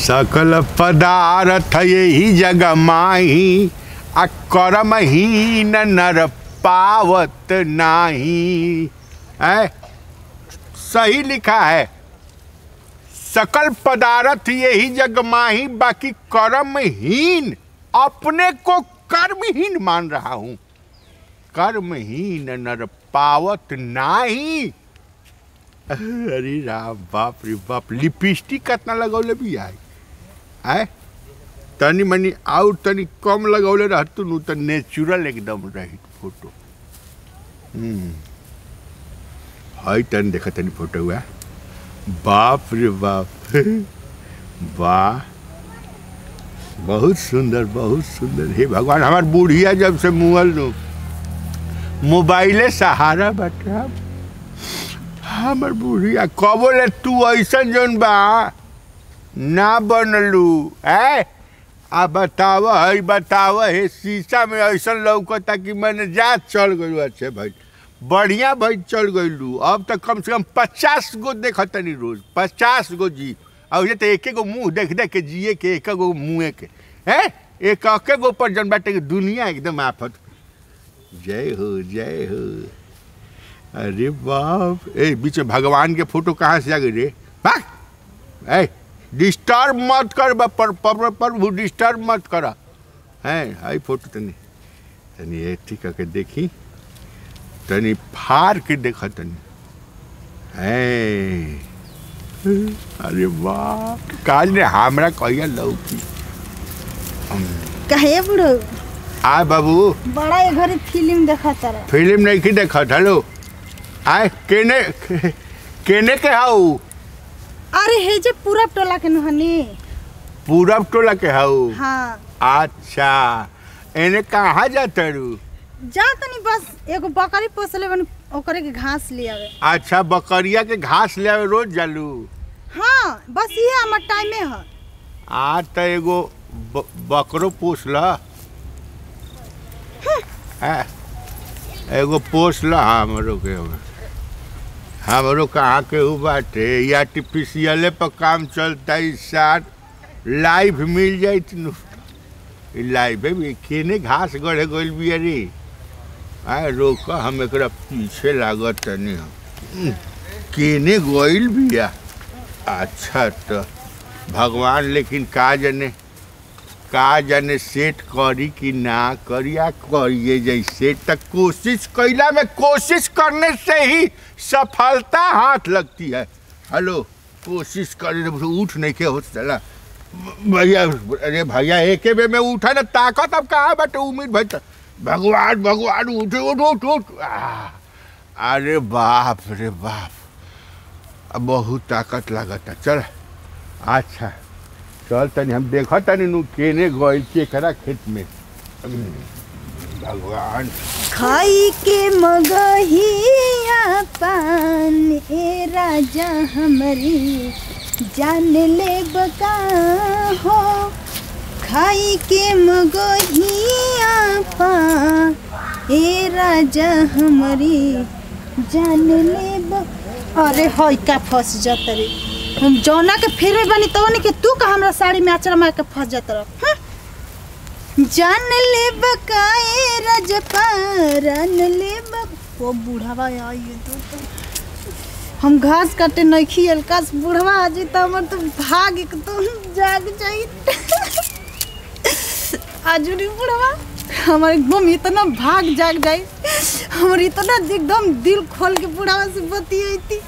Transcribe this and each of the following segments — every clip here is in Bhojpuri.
सकल पदार्थ यही जग माही आ कर्महीन नर पावत नाही। सही लिखा है, सकल पदार्थ यही जग माही, बाकी कर्महीन, अपने को कर्महीन मान रहा हूं। कर्महीन नर पावत नाही। अरे राम, बाप रे बाप, लिपस्टिक कितना लगौले भी है तनी मनी और तनी कम लगौले रहतु नु तो नेचुरल एकदम रही फोटो। हाई तन देखा तनी फोटो हुआ, बाप रे बाप, वाह, बहुत सुंदर बहुत सुंदर। हे भगवान, हमार बूढ़िया जब से मुअल नु मोबाइले सहारा बटा, हमार बुढ़िया कबोले तू ऐसा जौन बा ना बनलू है। आ बताव है शीशा में ऐसा लौकता कि मैंने जा चल गलू। अच्छे भाई, बढ़िया भाई चल गलू। अब तक कम से कम 50 गो देखत नहीं रोज, 50 गो जी। और ये तो एक गो मुँह देख देख के जिए के, एक गो मुँह के है, एक गो पर जन बाटे दुनिया एकदम आफत। जय हो जय हो। अरे बाप, ए बीच में भगवान के फोटो कहाँ से आ गई रे? भाग, डिस्टर्ब मत कर, प्रभु डिस्टर्ब मत कर। है आई फोटो तनी तनी ऐठी करके देखी, तनी फाड़ के देखा तनी है। अरे बाप, काल ने हमरा कहिया लौकी कहे बुढ़ो। आ बाबू, बड़ा ये घरी फिल्म देखा तारा। फिल्म नहीं की देखा? हेलो, आए केने केने के हाउ? अरे हे जे पूरब टोला के नहनी। पूरब टोला के हाउ? हाँ। अच्छा, एने कहाँ जाते रू? जात नहीं, बस एगो बकरी पोसले बन, ओकरे के घास ले आवे। अच्छा, बकरिया के घास ले आवे रोज जालू? हाँ, बस ये हमार टाइम है। आ तो एगो बकरो पोस ला, एगो पोस ला हमरो के। हमरो कहाँ के उ बाटे, ये आर्टिफिशियले पर काम चलता है। साथ लाइव मिल जाए लाइव भी केने घास गढ़े गल भी। अरे आए रोक, हम एक पीछे लागत नहीं केने गइल बिया। अच्छा, तो भगवान लेकिन का जाने सेट करी कि ना करिया करिए जैसे। तक कोशिश कैला में, कोशिश करने से ही सफलता हाथ लगती है। हेलो, कोशिश करे उठ नहीं के हो चला भैया। अरे भैया, एक बे में उठा ना, ताकत अब कहाँ बटे उम्मीद भाई। भगवान भगवान, उठ उठ उठ उठ। अरे बाप रे बाप, अब बहुत ताकत लगता। चल अच्छा चल तनी हम देखा तनी नु केने गइल केकरा खेत में। भगवान, खाई के मगहिया पान ए राजा हमरी जान ले बका हो। खाई के मगहिया पान ए राजा हमरी जान ले बका। अरे होई का फंस जात रे, हम जौना के फिर बनी तो के तू का हमरा साड़ी में आचर मार के फंस जात रह। जान ले बकाए रजपारन ले वो बुढ़ावा आई तो हम घास काटे नहीं खियल काश बुढ़वा आ जाए तो हमर तो भाग एकदम जाग जाई। आजुरी बुढ़वा हमारे एकदम इतना भाग जाग जाए, हमर इतना एकदम दिल खोल के बुढ़ावा से बतियाई थी।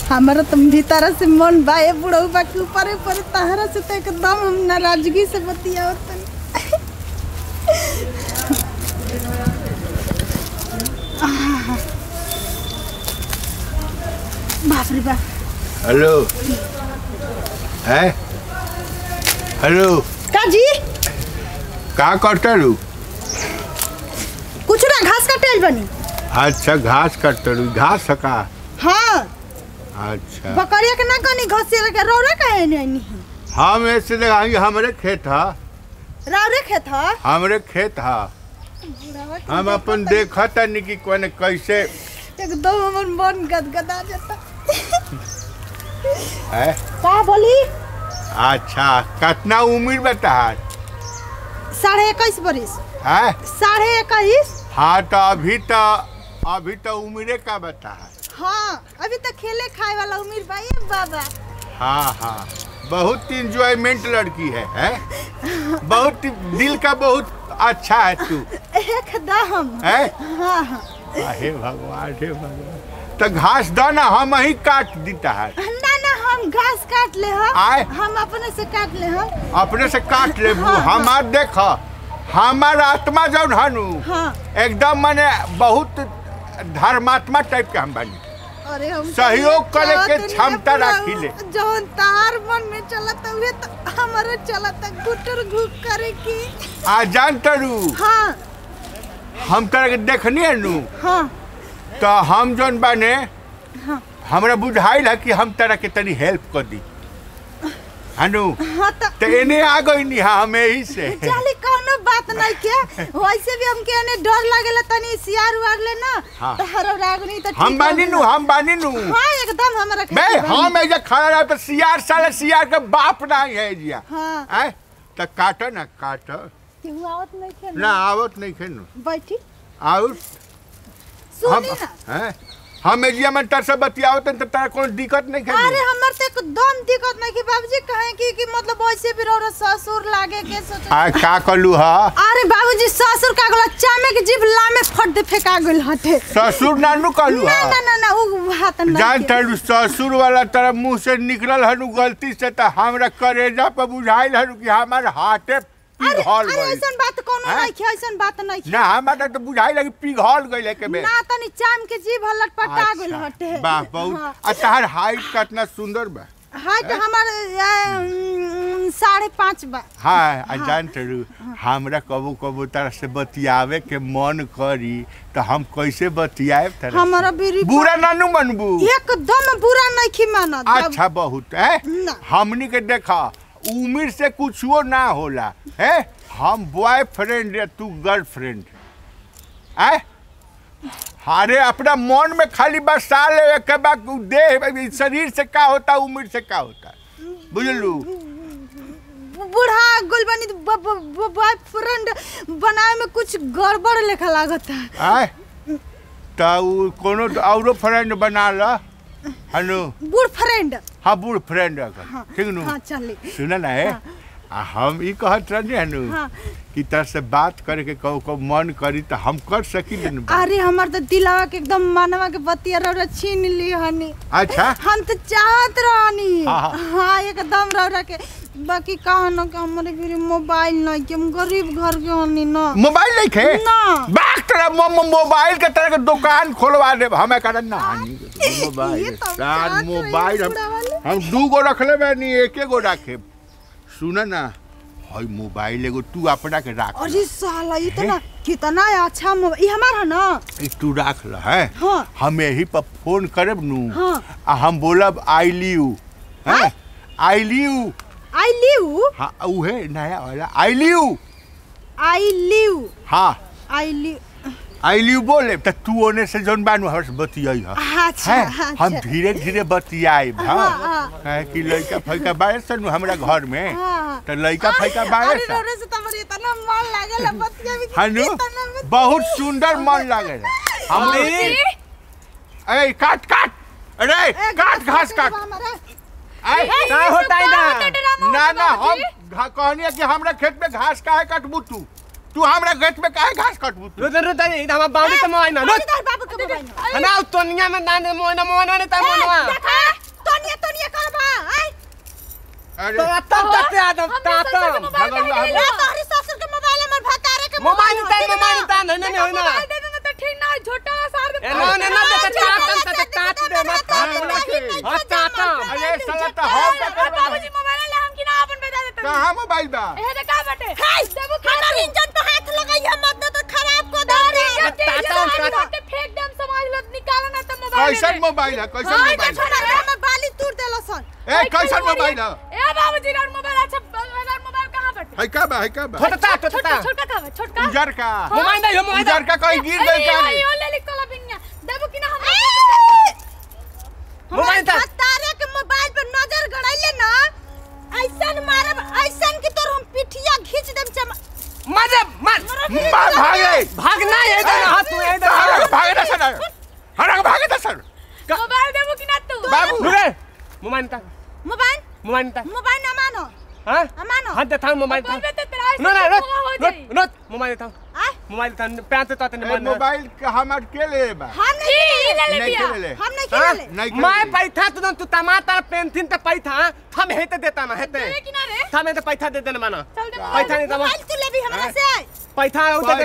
हमारा तो भीतर से मन बाए बुढ़ऊ बाकी ऊपर ऊपर तहरा से तो एकदम हम नाराजगी से बतिया। बाप रे बाप। हेलो है, हेलो का जी का करते रू? कुछ ना, घास काटे बनी। अच्छा, घास काटते रू? घास सका? हाँ। अच्छा, बकरिया के ना कनी घसिया के रौरा काहे नहीं? हम ऐसे लगाएंगे, हमारे खेत है। रौरे खेत है? हमारे खेत है। हम अपन देखा तनी कि कोने कैसे एकदम हमर मन गदगदा जाता है। का बोली? अच्छा कितना उम्र बता? 21.5 बरिस है 21.5। हाँ तो अभी तो उम्र का बता? हाँ अभी तो खेले खाए वाला उम्र भाई बाबा। हाँ हाँ बहुत इंजॉयमेंट लड़की है? बहुत दिल का बहुत अच्छा है तू एकदम है। हाँ हाँ हे भगवान हे भगवान। तो घास दो ना हम ही काट देता है। ना ना हम घास काट ले हम अपने से काट ले अपने से काट ले। हाँ, हमार देखो हमार आत्मा जौन हनु हाँ। एकदम माने बहुत धर्मात्मा टाइप के हम बनी। अरे हम सहयोग करे के क्षमता रखी ले। जौन तार मन में चलता हुए तो हमारे चलता गुटर घुक करे की। आ जान तरू हाँ हम तरह के देखनी है नु। हाँ तो हम जौन बने हाँ हमरा बुझाइल है कि हम तरह के तनी हेल्प कर दी हनु। हाँ तो इन्हें आ गई नहीं हमें ही से चली कोनो बात नहीं के वैसे भी हमके ने डर लागेला तनी सियार उड़ ले ना। हाँ। तो हर राग नहीं तो हम बानी नु हाँ एकदम हमरा बे हम एजा खड़ा रह तो सियार साला सियार के बाप नहीं है जिया। हाँ हैं तो काटो ना काटो। तू आवत नहीं के ना आवत नहीं खेनु बैठी आउर हम सुनी ना। हैं हम एजिया में तर से बतियावत तो तारा कोई दिक्कत नहीं खेनु। अरे हमर तो एकदम दिक्कत नहीं कि बाबूजी कहे कि मतलब वैसे भी रौरा ससुर लागे के सोच। आ का कलू हा? अरे बाबूजी ससुर का गला चामे के जीभ लामे फट दे फेंका गेल हटे। ससुर नानू कलू ना हा? ना ना ना उ हाथ नहीं जान तरू ससुर वाला तरह मुंह से निकलल हनु गलती से तो हमरा करेजा पे बुझाइल हनु कि हमार हाथे पिघल गइल। ऐसन बात कोनो नहीं है ऐसन बात नहीं है ना हमारा तो बुझाइल है कि पिघल गइल के बे। ना तनी चाम के जीभ लटपटा गेल हटे। वाह बहुत तहार हाइट कितना सुंदर बा। हाइट हमार 5.5 बा। हाँ जान तरू हमरा कबो कबो तरह से बतियावे के मन करी तो हम कैसे बतियाए तरह हमारा भी बुरा नानू मनबू? एकदम बुरा नहीं खी मानत। अच्छा बहुत है ना। हमनी के देखा उम्र से कुछो ना होला है। हम बॉयफ्रेंड है तू गर्लफ्रेंड है। हारे अपना मन में खाली बस साल के बाद देह शरीर से का होता उम्र से का होता बुझलू। बूढ़ा गुलबनी बॉयफ्रेंड बनाए में कुछ गड़बड़ लेखा लागत है। तो कोनो औरो फ्रेंड बना ला हनु। बूढ़ फ्रेंड। हाँ बूढ़ फ्रेंड ठीक नु। हाँ चली सुना ना है। हम ई कहत रहनी हनु कि तरह से बात करे के को मन करी तो हम कर सकी न। अरे हमार तो दिलवा के एकदम मनवा के बतिया रौरा छीन ली हनी। अच्छा हम तो चाहत रहनी। हाँ। हाँ एकदम रौरा के बाकी कहा न कि हमारे भी मोबाइल नहीं कि हम गरीब घर के हनी ना। मोबाइल नहीं खे ना बात तरह मोबाइल के तरह के दुकान खोलवा दे हमें करन ना मोबाइल साथ मोबाइल हम 2 गो रखले बानी 1 गो रखे। सुना ना हई मोबाइल एगो तू अपना के राख। अरे साला इतना कितना अच्छा मोबाइल ये हमारा है ना। तू राख ल है। हाँ। हम यही पर फोन करब नु। हाँ। हम बोलब आई लिव है आई लिव। आई लिव हाँ उहे नया वाला आई लिव। आई लिव हाँ आई लिव आई लिव बोले तो तू ओने से जौन बानू हमसे बतियाई अच्छा हम धीरे धीरे बतियाई हाँ। कि लड़का फैका बारे सन हमरा घर में हाँ। तो लड़का फैका बारे अरे रोरे से तमरे इतना मन लागेला बतिया भी हनु बहुत सुंदर मन लागेला। हम ए काट काट अरे काट घास काट का होता है ना ना हम कहनी कि हमरा खेत में घास काहे काटबू तू हमरा खेत में काहे घास काटबू तू? रुदा हम बाउंडी त मोबाइल ना बाबू के मोबाइल हना तोनिया में ना मोना ने त मोनवा देखा तोनिया करबा अरे तब तक आदम ताता ला तोहरी ससुर के मोबाइल में भतारे के मोबाइल ता नहीं होना मोबाइल दे देंगे तो ठीक ना झोटा सार दे। ए ना देखा तात दे मत ताता अरे साला त हम का बाबूजी मोबाइल ले हम कि ना अपन बता देते। कहां मोबाइल बा? ए दे का बटे देबो खाना इंजन पे हाथ लगाइए मत तो खराब को दे ताता फेंक दम समाज लोग निकाल ना तो मोबाइल कैसन मोबाइल है कैसन मोबाइल है? हम बाली तूर देलो सन। ए कैसन मोबाइल है? ए बाबूजी रे मोबाइल अच्छा मोबाइल कहां बटे? है का बा छोटा छोटा का छोटका उजर का मोबाइल दे मोबाइल उजर का कहीं गिर गई का ओ ले ले कला बिन्या देबो कि ना हम मोबाइल ता तारे के मोबाइल पर नजर गड़ाइले ना ऐसन मारब ऐसन की तोर हम पिठिया खींच देम मजे भागना है इधर हाथ तू इधर भागे ना सर हरा भागे ना सर मोबाइल देबो कि ना तू बाबू रे मोबाइल ता मोबाइल ना मानो हां मानो हाथ दे मोबाइल ता नो रोट मोबाइल ता मोबाइल ता पैंते ता तने मोबाइल का हमार के ले बा हम नहीं ले लिया हम नहीं खेले नहीं मैं पैसा तू टमाटर पेंसिल त पैसा हम हेते देता ना हेते हमें तो पैसा दे देना माना पैसा नहीं दमा मोबाइल तू ले भी हमरा से पैसा उधर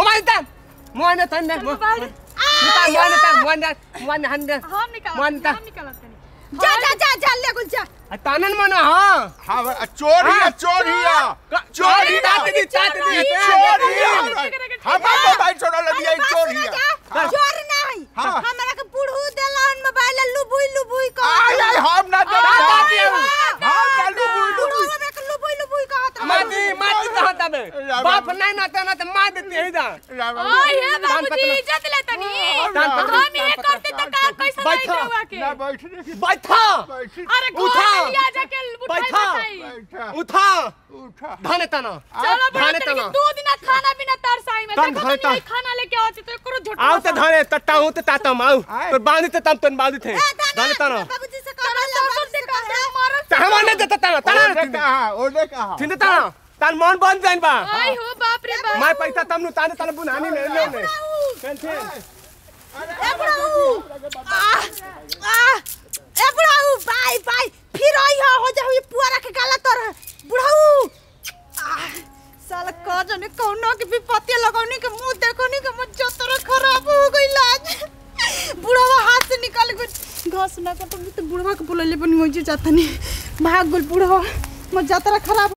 मोबाइल ता मोबाइल ता ने मोबाइल हंदे हम निकाल जा ले गुल जा तानन मनो हां हां चोरिया हम मोबाइल छोड़ा ले दिया चोरिया चोर नहीं हमरा के बुढ़ू देलन मोबाइल लुबुई को हम ना दे हम लुबुई कहत माती कहत बे बाप नहीं ना त मार देती है जा ओए हे बाबूजी इज्जत ले तनी हम ये करते त का कैसे नहीं हुआ के ना बैठा अरे उठा लिया जाके उठा धाने तना चलो धाने तना 2 दिन खाना बिना तार साई में देखो खाना लेके आते तो करो झोटा आओ त धाने तट्टा हूं त ताता माऊ तो बांधी त तम तन बांधी थे धाने तना बाबूजी से कह से मारो त हम ने देता तना ओले कहा थिंद तना तान मन बन जाइन बा आई हो बाप रे बाप मैं पैसा तमनु ताने तने बुनानी ले टेंशन ए बुढ़ाऊ ए बुढ़ाऊ बाय फिर आई हो जा ये पुआरा के गाला तोर बुढ़ाऊ साला का जाने कौनो के विपत्ति लगाउने के मुंह देखोनी के मुंह जतरा खराब हो गई लाज बुढ़ावा हाथ से निकल गई घास ना का तो बुढ़वा के बोलले बनी हो जाता नहीं भाग गल बुढ़वा मुंह जतरा खराब